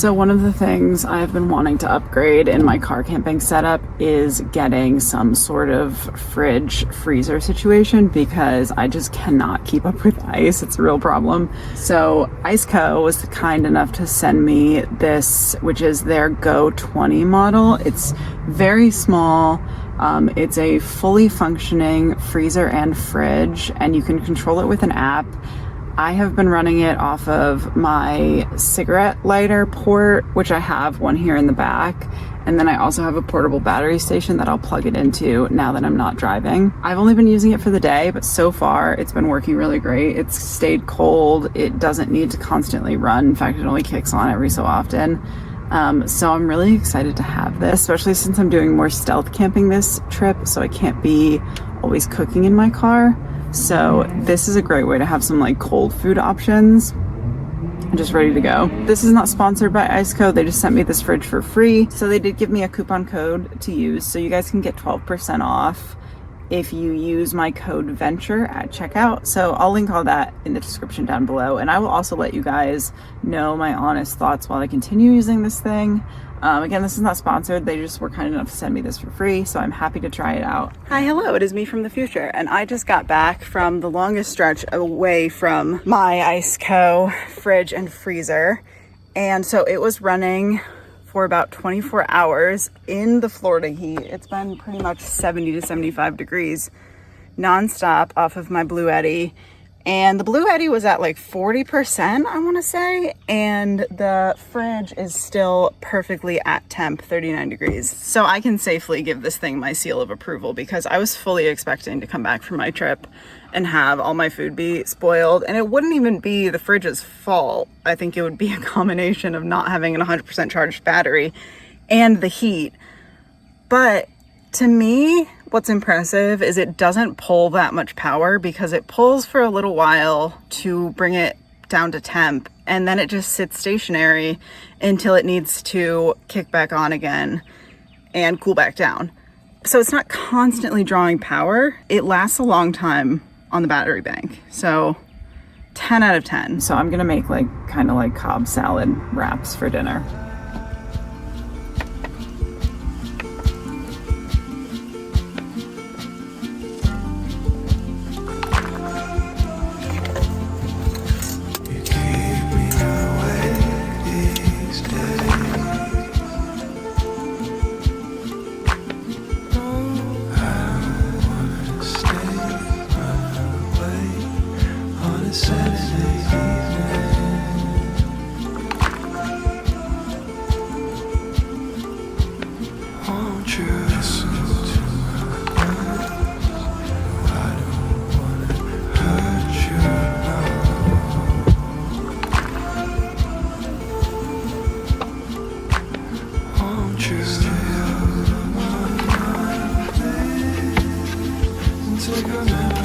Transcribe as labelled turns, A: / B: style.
A: So one of the things I've been wanting to upgrade in my car camping setup is getting some sort of fridge freezer situation because I just cannot keep up with ice. It's a real problem. So ICECO was kind enough to send me this, which is their GO20 model. It's very small. It's a fully functioning freezer and fridge, and you can control it with an app. I have been running it off of my cigarette lighter port, which I have one here in the back. And then I also have a portable battery station that I'll plug it into now that I'm not driving. I've only been using it for the day, but so far it's been working really great. It's stayed cold. It doesn't need to constantly run. In fact, it only kicks on every so often. So I'm really excited to have this, especially since I'm doing more stealth camping this trip, so I can't be always cooking in my car. So this is a great way to have some like cold food options. I'm just ready to go. This is not sponsored by ICECO. They just sent me this fridge for free. So they did give me a coupon code to use. So you guys can get 12% off if you use my code VENTURE at checkout. So I'll link all that in the description down below. And I will also let you guys know my honest thoughts while I continue using this thing. Again, this is not sponsored. They just were kind enough to send me this for free, so I'm happy to try it out. Hi, hello, it is me from the future, and I just got back from the longest stretch away from my ICECO fridge and freezer. And so it was running for about 24 hours in the Florida heat. It's been pretty much 70 to 75 degrees nonstop off of my Blue Eddy. And the Blue Eddy was at like 40%, I want to say, and the fridge is still perfectly at temp, 39 degrees. So I can safely give this thing my seal of approval because I was fully expecting to come back from my trip and have all my food be spoiled. And it wouldn't even be the fridge's fault. I think it would be a combination of not having an 100% charged battery and the heat. But to me, what's impressive is it doesn't pull that much power because it pulls for a little while to bring it down to temp, and then it just sits stationary until it needs to kick back on again and cool back down. So it's not constantly drawing power. It lasts a long time on the battery bank. So 10 out of 10. So I'm gonna make like kind of like Cobb salad wraps for dinner. Take a minute.